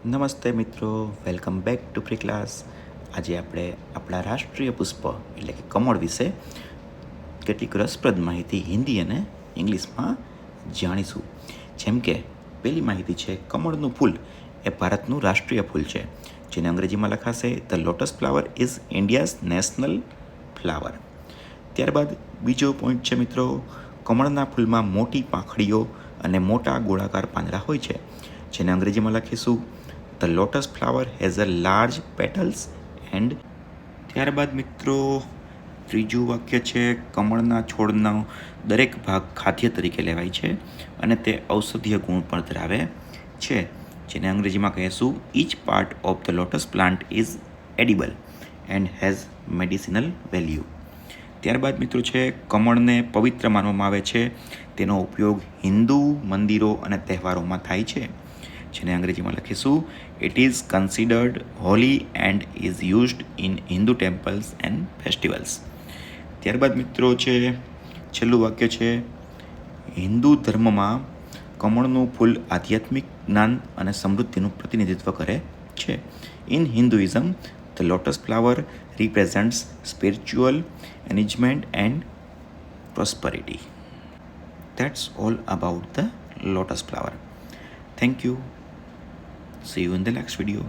નમસ્તે મિત્રો, welcome back to pre class. આજે આપણે આપણા રાષ્ટ્રીય પુષ્પ એટલે કે કમળ વિશે કેટલીક રસપ્રદ માહિતી હિન્દી અને ઇંગ્લિશમાં જાણીશું. જેમ કે પહેલી માહિતી છે, કમળનું ફૂલ એ ભારતનું રાષ્ટ્રીય ફૂલ છે, જેને અંગ્રેજીમાં લખાશે the lotus flower is India's national flower. ત્યારબાદ બીજો પોઈન્ટ છે મિત્રો, કમળના ફૂલમાં મોટી પાંખડીઓ અને મોટા ગોળાકાર પાંદડા હોય છે, જેને અંગ્રેજીમાં લખીશું the lotus flower has a large petals and. ત્યારબાદ મિત્રો ત્રીજું વાક્ય છે, કમળના છોડનો દરેક ભાગ ખાદ્ય તરીકે લેવાય છે અને તે ઔષધીય ગુણ પણ ધરાવે છે, જેને અંગ્રેજીમાં કહીશું each part of the lotus plant is edible and has medicinal value. ત્યારબાદ મિત્રો છે, કમળને પવિત્ર માનવામાં આવે છે, તેનો ઉપયોગ હિન્દુ મંદિરો અને તહેવારોમાં થાય છે, જેને અંગ્રેજીમાં લખીશું it is considered Holi and is used in Hindu temples and festivals. ત્યારબાદ મિત્રો છે, છેલ્લું વાક્ય છે, હિન્દુ ધર્મમાં કમળનું ફૂલ આધ્યાત્મિક જ્ઞાન અને સમૃદ્ધિનું પ્રતિનિધિત્વ કરે છે. In Hinduism the lotus flower represents spiritual enlightenment and prosperity. That's all about the lotus flower. Thank you. See you in the next video.